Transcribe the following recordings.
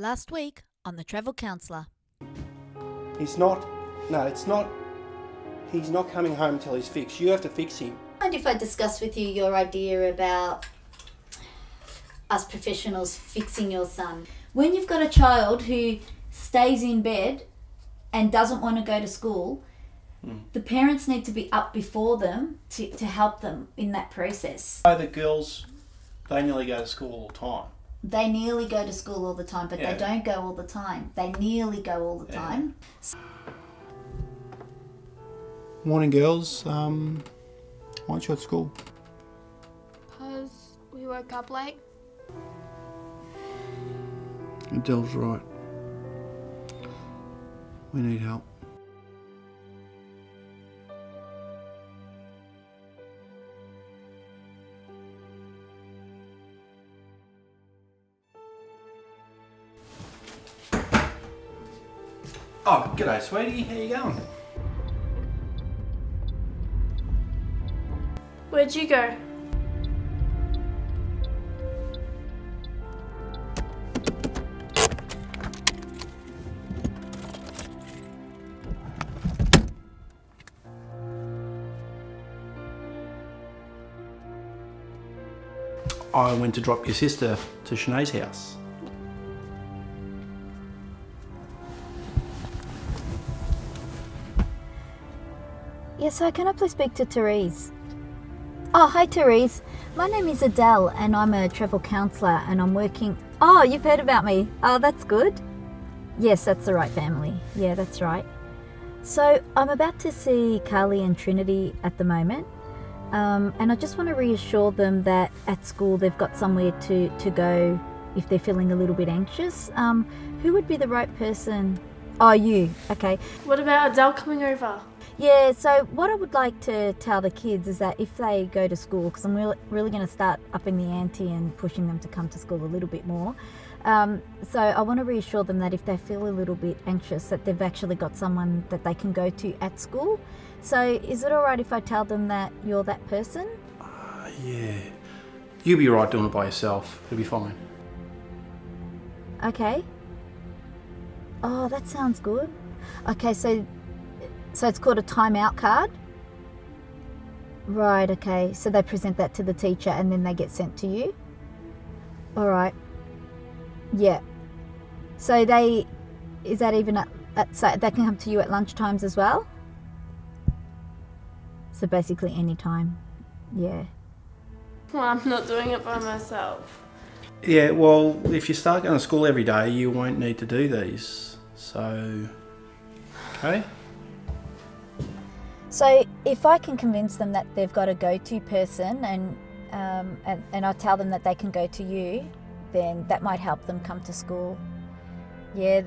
Last week on The Travel Counsellor. He's not coming home until he's fixed. You have to fix him. Mind if I discuss with you your idea about us professionals fixing your son? When you've got a child who stays in bed and doesn't want to go to school, the parents need to be up before them to help them in that process. The girls, they nearly go to school all the time. They nearly go to school all the time, but they don't go all the time. They nearly go all the time. Morning, girls. Why aren't you at school? Because we woke up late. Adele's right. We need help. Oh, g'day, sweetie. How you going? Where'd you go? I went to drop your sister to Shanae's house. Yes, so can I please speak to Therese? Oh, hi Therese. My name is Adele and I'm a travel counsellor and I'm working... Oh, you've heard about me. Oh, that's good. Yes, that's the right family. Yeah, that's right. So I'm about to see Carly and Trinity at the moment. And I just want to reassure them that at school they've got somewhere to go if they're feeling a little bit anxious. Who would be the right person? Oh, you. Okay. What about Adele coming over? Yeah, so what I would like to tell the kids is that if they go to school, because I'm really going to start upping the ante and pushing them to come to school a little bit more. So I want to reassure them that if they feel a little bit anxious, that they've actually got someone that they can go to at school. So is it all right if I tell them that you're that person? Yeah. You'll be right doing it by yourself. It'll be fine. Okay. Oh, that sounds good. Okay, so it's called a timeout card? Right, okay. So they present that to the teacher and then they get sent to you? All right. Yeah. So is that even so they can come to you at lunchtimes as well? So basically any time. Yeah. Well, I'm not doing it by myself. Yeah, well, if you start going to school every day, you won't need to do these. So, okay? So if I can convince them that they've got a go-to person and I tell them that they can go to you, then that might help them come to school. Yeah,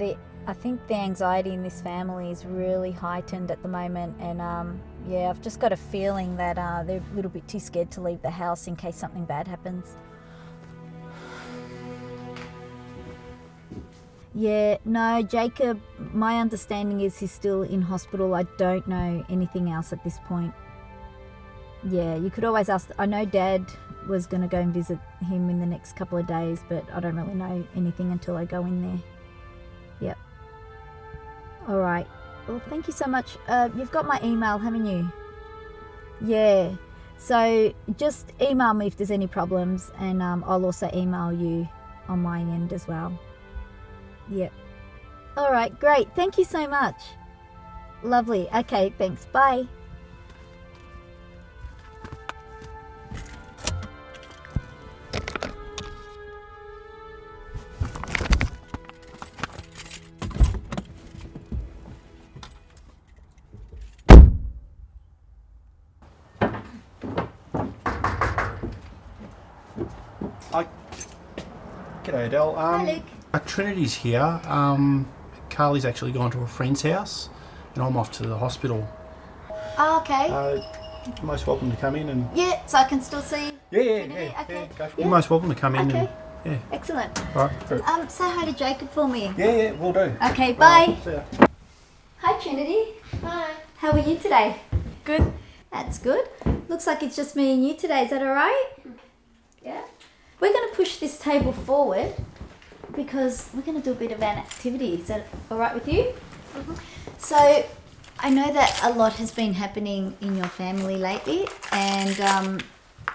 I think the anxiety in this family is really heightened at the moment, and I've just got a feeling that they're a little bit too scared to leave the house in case something bad happens. Yeah, no, Jacob, my understanding is he's still in hospital. I don't know anything else at this point. Yeah, you could always ask. I know Dad was going to go and visit him in the next couple of days, but I don't really know anything until I go in there. Yep. All right. Well, thank you so much. You've got my email, haven't you? Yeah. So just email me if there's any problems, and I'll also email you on my end as well. Yep. All right, great. Thank you so much. Lovely. Okay, thanks. Bye. G'day, Adele. Hi, Luke. Trinity's here. Carly's actually gone to a friend's house, and I'm off to the hospital. Oh, okay. You're most welcome to come in and... Yeah, so I can still see Trinity? Okay. Okay. Go for it. You're most welcome to come in Okay. and... Yeah. Excellent. All right. Say hi to Jacob for me. Yeah, we'll do. Okay, bye. See ya. Hi, Trinity. Hi. How are you today? Good. That's good. Looks like it's just me and you today. Is that all right? Yeah. We're going to push this table forward because we're going to do a bit of an activity. Is that all right with you? So I know that a lot has been happening in your family lately, and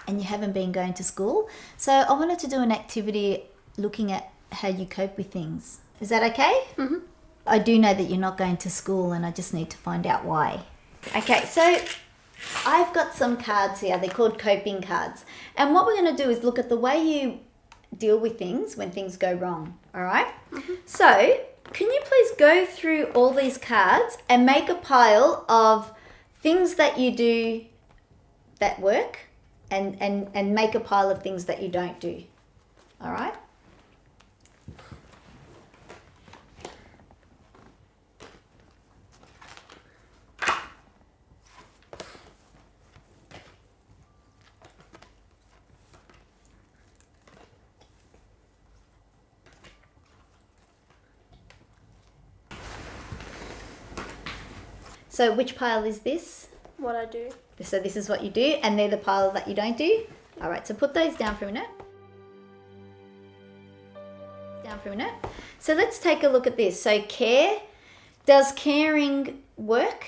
you haven't been going to school. So I wanted to do an activity looking at how you cope with things. Is that okay? Mhm. I do know that you're not going to school, and I just need to find out why. Okay, so I've got some cards here. They're called coping cards. And what we're going to do is look at the way you deal with things when things go wrong. All right? So, can you please go through all these cards and make a pile of things that you do that work and make a pile of things that you don't do. All right? So which pile is this? What I do. So this is what you do, and they're the pile that you don't do? All right, so put those down for a minute. So let's take a look at this. So care, does caring work?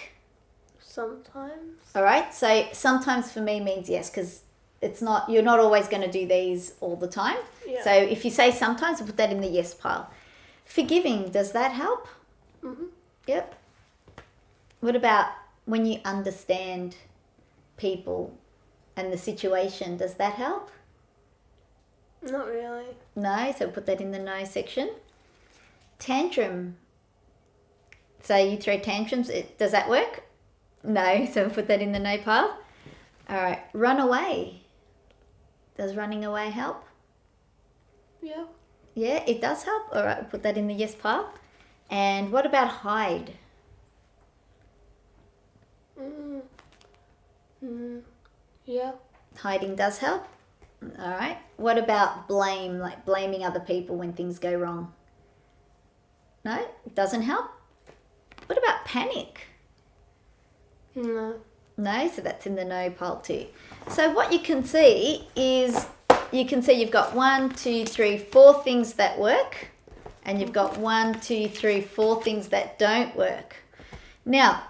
Sometimes. All right, so sometimes for me means yes, because you're not always going to do these all the time. Yeah. So if you say sometimes, we'll put that in the yes pile. Forgiving, does that help? Mhm. Yep. What about when you understand people and the situation, does that help? Not really. No, so put that in the no section. Tantrum. So you throw tantrums, does that work? No, so put that in the no pile. All right, run away. Does running away help? Yeah. Yeah, it does help. All right, put that in the yes pile. And what about hide? Yeah. Hiding does help. All right. What about blame, like blaming other people when things go wrong? No, it doesn't help. What about panic? No. No, so that's in the no pile too. So what you can see is you've got 1, 2, 3, 4 things that work, and you've got 1, 2, 3, 4 things that don't work. Now,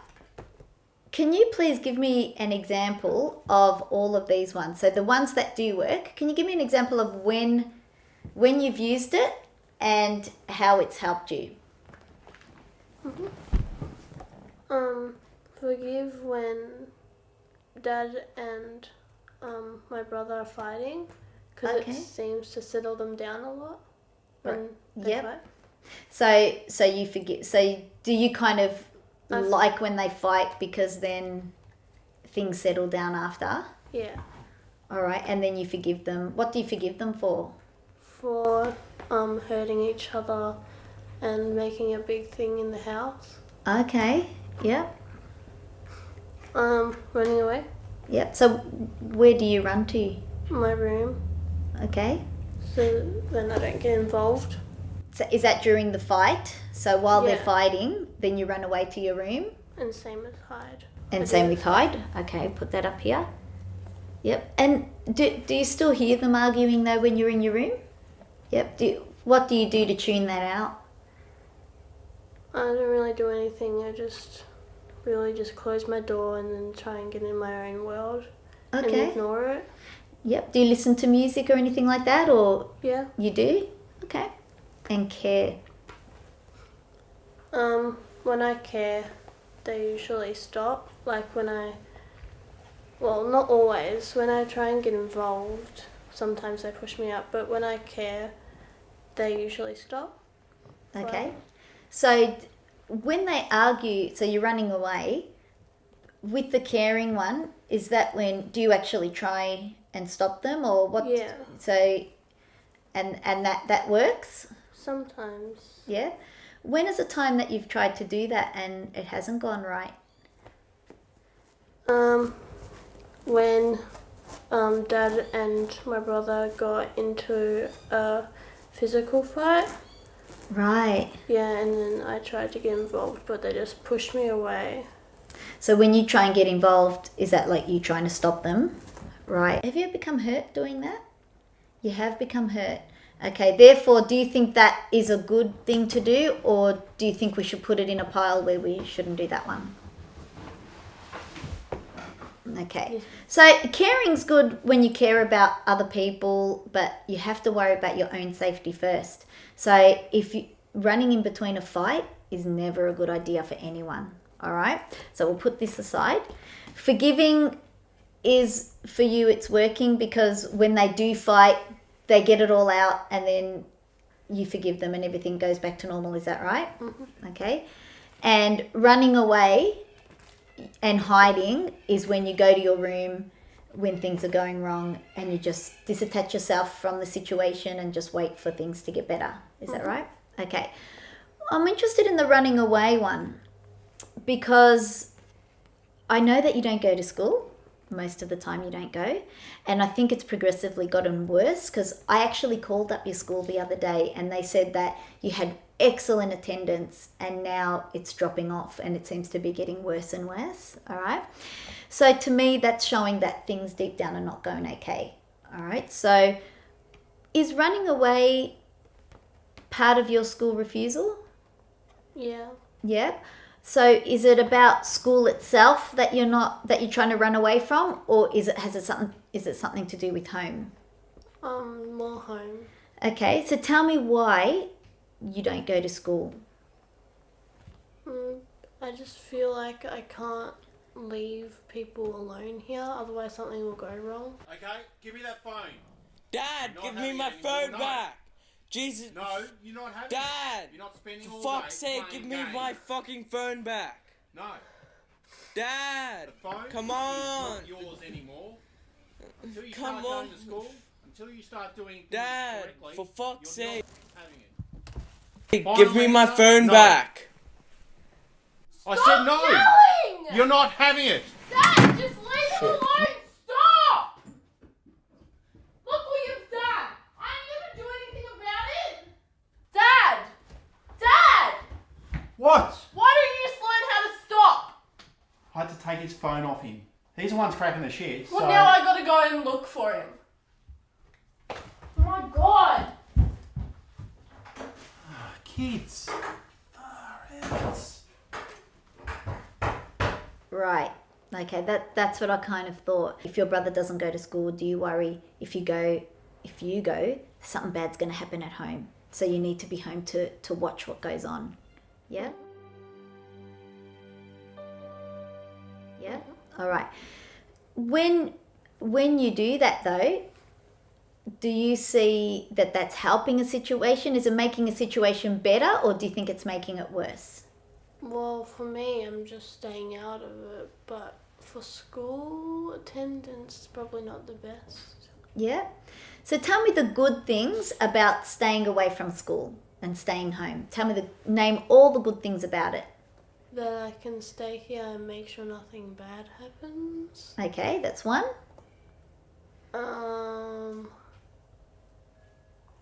can you please give me an example of all of these ones? So the ones that do work, can you give me an example of when you've used it and how it's helped you? Forgive when Dad and my brother are fighting, because Okay. it seems to settle them down a lot when Right. they Yep. fight. So you forgive. So do you kind of I've- like when they fight because then things settle down after? Yeah. All right, and then you forgive them. What do you forgive them for? For hurting each other and making a big thing in the house. Okay. Yep. Running away. Yep. So where do you run to? My room. Okay. So then I don't get involved. So is that during the fight? So while they're Yeah. fighting, then you run away to your room? And same as hide. And I same do. with hide? Okay, put that up here. Yep. And do you still hear them arguing though when you're in your room? Yep. What do you do to tune that out? I don't really do anything. I just really just close my door and then try and get in my own world and Okay. ignore it. Yep. Do you listen to music or anything like that, or Yeah. you do? Okay. And care. When I care, they usually stop. Like well, not always. When I try and get involved, sometimes they push me up. But when I care, they usually stop. Okay. So when they argue, so you're running away, with the caring one, is that when, do you actually try and stop them, or what? Yeah. So, and that works? Sometimes. Yeah. When is a time that you've tried to do that and it hasn't gone right? When Dad and my brother got into a physical fight. Right. Yeah, and then I tried to get involved, but they just pushed me away. So when you try and get involved, is that like you trying to stop them? Right. Have you ever become hurt doing that? You have become hurt. Okay, therefore, do you think that is a good thing to do, or do you think we should put it in a pile where we shouldn't do that one? Okay, so caring's good when you care about other people, but you have to worry about your own safety first. So if you running in between a fight is never a good idea for anyone. All right, so we'll put this aside. Forgiving is for you, it's working because when they do fight, they get it all out and then you forgive them and everything goes back to normal. Is that right? Mm-hmm. Okay. And running away and hiding is when you go to your room when things are going wrong and you just disattach yourself from the situation and just wait for things to get better. Is that right? Okay. I'm interested in the running away one because I know that you don't go to school. Most of the time you don't go. And I think it's progressively gotten worse because I actually called up your school the other day and they said that you had excellent attendance and now it's dropping off and it seems to be getting worse and worse. All right. So to me, that's showing that things deep down are not going okay. All right. So is running away part of your school refusal? Yeah. Yeah. So is it about school itself that you're trying to run away from, or is it something to do with home? More home. Okay, so tell me why you don't go to school. I just feel like I can't leave people alone here, otherwise something will go wrong. Okay, give me that phone. Dad, Not give me having my it anymore. phone No. back. Jesus. No, you're not having Dad. it. You're not spending all For fuck's day sake, give playing me games. my fucking phone back. No, Dad. the phone Come is on. not yours anymore. Until you Come start going on. to school, until you start doing things Dad, correctly, for fuck's you're sake. not having it. Give me my Final phone answer? No. back. I said no. Yelling! You're not having it. Dad, just leave it alone! Stop! Look what you've done! I'm gonna do anything about it! Dad! Dad! What? Why don't you just learn how to stop? I had to take his phone off him. He's the one's cracking the shit. Well, so now I gotta go and look for him. Oh my god! kids. Far out. Right. Okay, that's what I kind of thought. If your brother doesn't go to school, do you worry if you go, something bad's going to happen at home? So you need to be home to watch what goes on. Yeah? Yeah? All right. When you do that though, do you see that that's helping a situation? Is it making a situation better, or do you think it's making it worse? Well, for me, I'm just staying out of it, but for school attendance, it's probably not the best. Yeah. So tell me the good things about staying away from school and staying home. Name all the good things about it. That I can stay here and make sure nothing bad happens. Okay, that's one.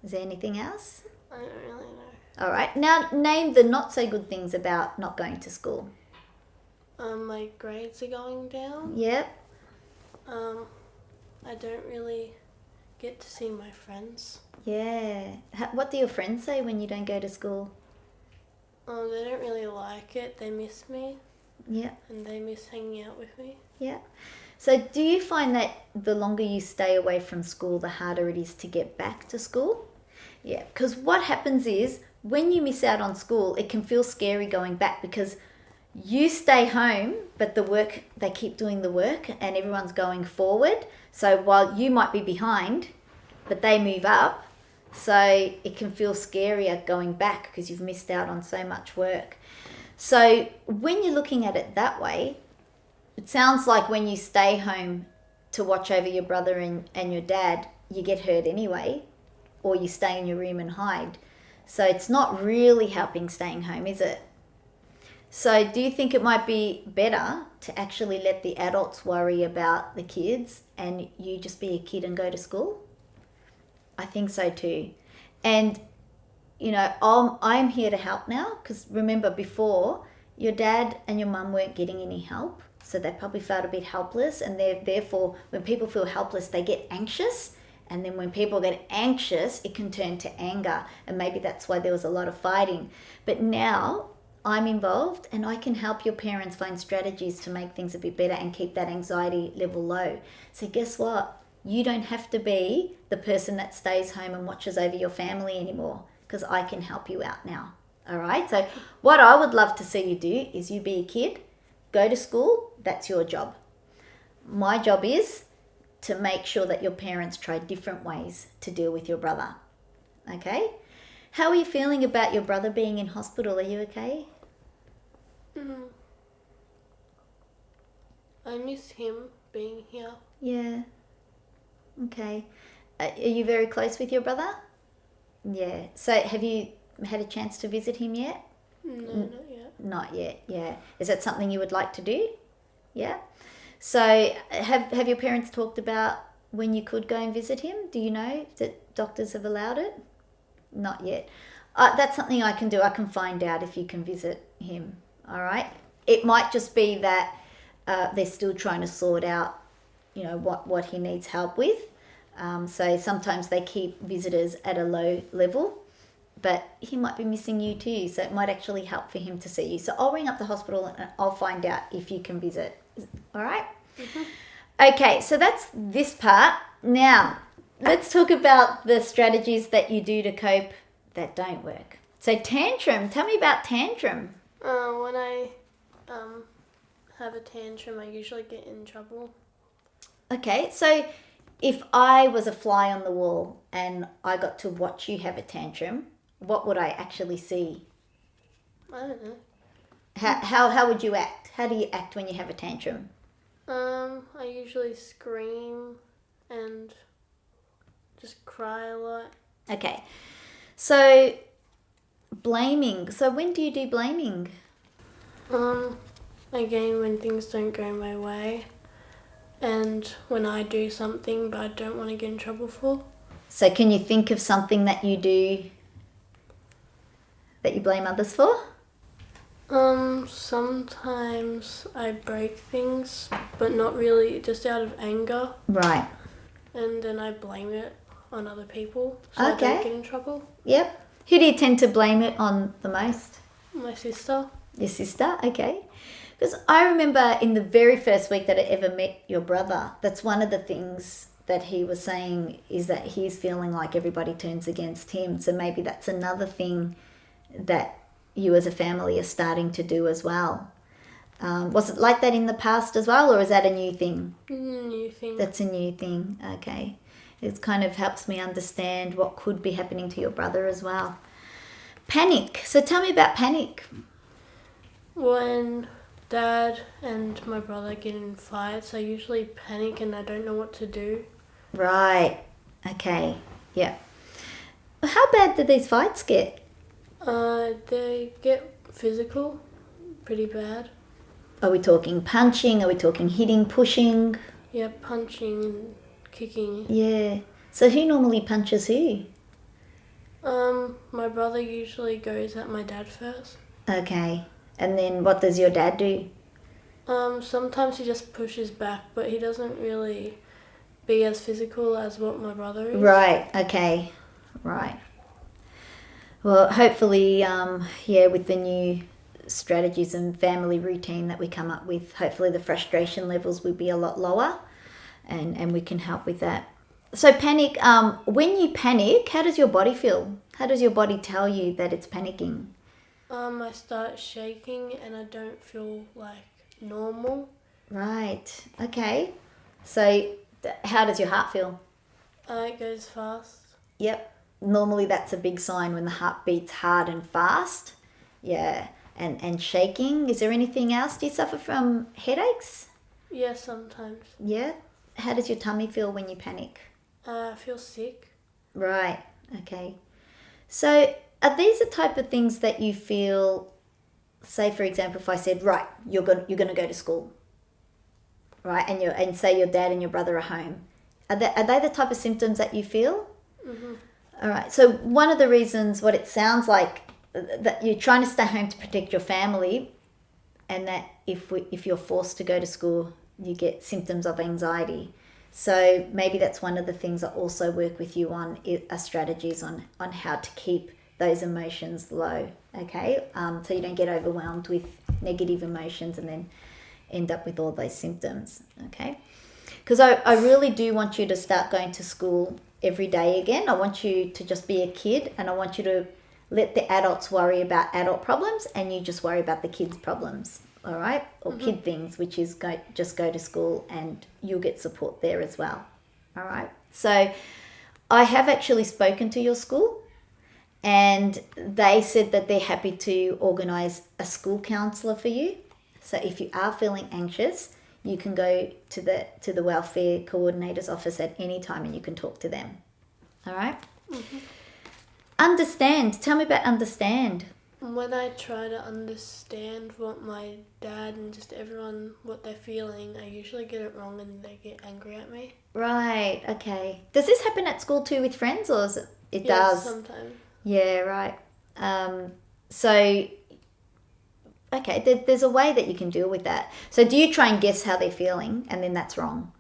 Is there anything else? I don't really know. All right. Now name the not so good things about not going to school. My grades are going down. Yep. I don't really get to see my friends. Yeah. What do your friends say when you don't go to school? They don't really like it. They miss me Yeah. and they miss hanging out with me. Yeah. So do you find that the longer you stay away from school, the harder it is to get back to school? Yeah, because what happens is when you miss out on school, it can feel scary going back because you stay home, but they keep doing the work and everyone's going forward. So while you might be behind, but they move up, so it can feel scarier going back because you've missed out on so much work. So when you're looking at it that way, it sounds like when you stay home to watch over your brother and your dad, you get hurt anyway, or you stay in your room and hide. So it's not really helping staying home, is it? So do you think it might be better to actually let the adults worry about the kids and you just be a kid and go to school? I think so too. And, I'm here to help now because remember before, your dad and your mum weren't getting any help. So they probably felt a bit helpless and therefore when people feel helpless, they get anxious And then when people get anxious, it can turn to anger. And maybe that's why there was a lot of fighting. But now I'm involved and I can help your parents find strategies to make things a bit better and keep that anxiety level low. So guess what? You don't have to be the person that stays home and watches over your family anymore, because I can help you out now. All right? So what I would love to see you do is you be a kid, go to school, that's your job. My job is to make sure that your parents try different ways to deal with your brother. Okay? How are you feeling about your brother being in hospital? Are you okay? I miss him being here. Yeah. Okay. Are you very close with your brother? Yeah. So have you had a chance to visit him yet? No, not yet. Not yet, yeah. Is that something you would like to do? Yeah. So have your parents talked about when you could go and visit him? Do you know that doctors have allowed it? Not yet. That's something I can do. I can find out if you can visit him. All right. It might just be that they're still trying to sort out, what he needs help with. So sometimes they keep visitors at a low level, but he might be missing you too. So it might actually help for him to see you. So I'll ring up the hospital and I'll find out if you can visit. All right. Okay, so that's this part. Now, let's talk about the strategies that you do to cope that don't work. So tantrum, tell me about tantrum. When I have a tantrum, I usually get in trouble. Okay, so if I was a fly on the wall and I got to watch you have a tantrum, what would I actually see? I don't know. How would you act? How do you act when you have a tantrum? I usually scream and just cry a lot. Okay, so blaming. So when do you do blaming? Again, when things don't go my way, and when I do something but I don't want to get in trouble for. So can you think of something that you do that you blame others for? Sometimes I break things, but not really, just out of anger, Right. and then I blame it on other people, so I Okay. don't get in trouble. Yep. Who do you tend to blame it on the most? My sister. Your sister? Okay. Because I remember in the very first week that I ever met your brother, that's one of the things that he was saying is that he's feeling like everybody turns against him. So maybe that's another thing that you as a family are starting to do as well. Was it like that in the past as well, or is that a new thing? New thing. That's a new thing. Okay. It kind of helps me understand what could be happening to your brother as well. Panic. So tell me about panic. When Dad and my brother get in fights, I usually panic and I don't know what to do. Right. Okay. Yeah. How bad do these fights get? They get physical, pretty bad. Are we talking punching? Are we talking hitting, pushing? Yeah, punching and kicking. Yeah. So who normally punches who? My brother usually goes at my dad first. Okay. And then what does your dad do? Sometimes he just pushes back, but he doesn't really be as physical as what my brother is. Right. Okay. Right. Well, hopefully, with the new strategies and family routine that we come up with, hopefully the frustration levels will be a lot lower and we can help with that. So panic, when you panic, how does your body feel? How does your body tell you that it's panicking? I start shaking and I don't feel like normal. Right. Okay. So how does your heart feel? It goes fast. Yep. Normally that's a big sign when the heart beats hard and fast. Yeah. And shaking. Is there anything else? Do you suffer from headaches? Yeah, sometimes. Yeah. How does your tummy feel when you panic? I feel sick. Right. Okay. So are these the type of things that you feel, say for example, if I said, right, you're going to go to school, right, and say your dad and your brother are home, are they the type of symptoms that you feel? Mm-hmm. All right. So one of the reasons, what it sounds like, that you're trying to stay home to protect your family, and that if you're forced to go to school, you get symptoms of anxiety. So maybe that's one of the things I also work with you on, are strategies on how to keep those emotions low, okay? So you don't get overwhelmed with negative emotions and then end up with all those symptoms, okay? Because I really do want you to start going to school every day again. I want you to just be a kid, and I want you to let the adults worry about adult problems and you just worry about the kids' problems, all right? Or kid things, which is just go to school and you'll get support there as well, all right? So I have actually spoken to your school, and they said that they're happy to organise a school counsellor for you. So if you are feeling anxious, you can go to the welfare coordinator's office at any time and you can talk to them. All right? Understand. Tell me about understand. When I try to understand what my dad and just everyone, what they're feeling, I usually get it wrong and they get angry at me. Right. Okay. Does this happen at school too with friends, or is it? It Yes, does. sometimes. Yeah. Right. So. Okay, there's a way that you can deal with that. So do you try and guess how they're feeling, and then that's wrong?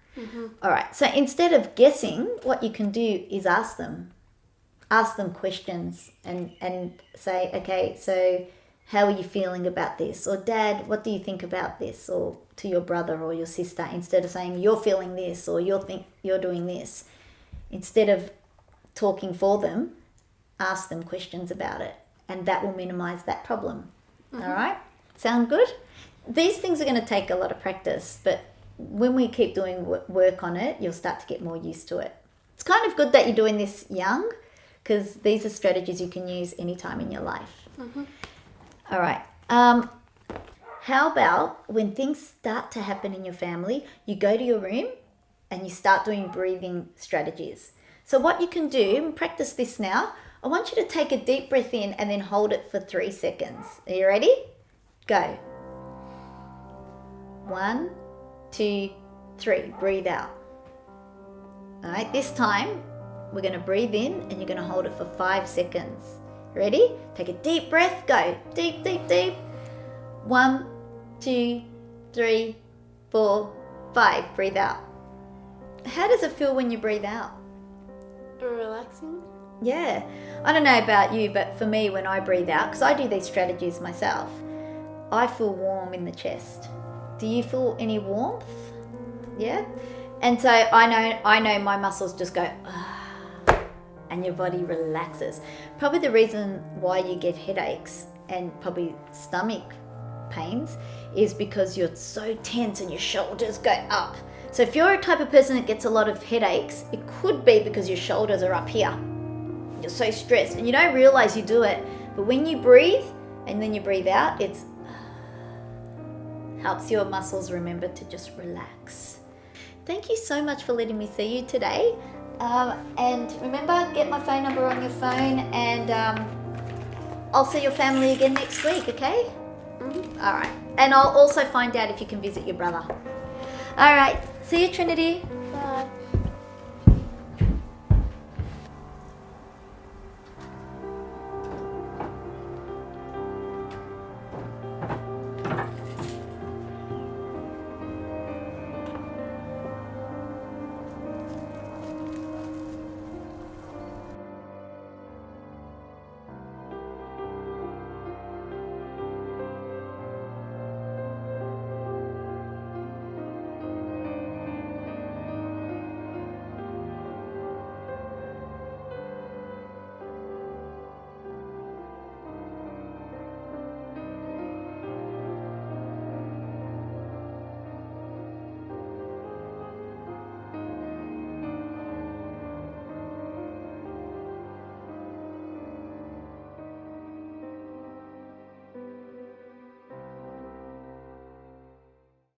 All right, so instead of guessing, what you can do is ask them questions and say, okay, so how are you feeling about this? Or Dad, what do you think about this? Or to your brother or your sister, instead of saying you're feeling this or you're doing this. Instead of talking for them, ask them questions about it, and that will minimize that problem. All right? Sound good? These things are going to take a lot of practice, but when we keep doing work on it, you'll start to get more used to it. It's kind of good that you're doing this young, because these are strategies you can use anytime in your life. All right. How about when things start to happen in your family, you go to your room and you start doing breathing strategies. So what you can do, and practice this now, I want you to take a deep breath in and then hold it for 3 seconds. Are you ready? Go. 1, 2, 3. Breathe out. All right, this time we're going to breathe in and you're going to hold it for 5 seconds. Ready? Take a deep breath. Go. Deep, deep, deep. 1, 2, 3, 4, 5. Breathe out. How does it feel when you breathe out? Relaxing? Yeah. I don't know about you, but for me, when I breathe out, because I do these strategies myself, I feel warm in the chest. Do you feel any warmth? Yeah? And so I know my muscles just go, and your body relaxes. Probably the reason why you get headaches and probably stomach pains is because you're so tense and your shoulders go up. So if you're a type of person that gets a lot of headaches, it could be because your shoulders are up here. You're so stressed and you don't realize you do it. But when you breathe and then you breathe out, it helps your muscles remember to just relax. Thank you so much for letting me see you today. And remember, get my phone number on your phone, and I'll see your family again next week, okay? All right. And I'll also find out if you can visit your brother. All right. See you, Trinity.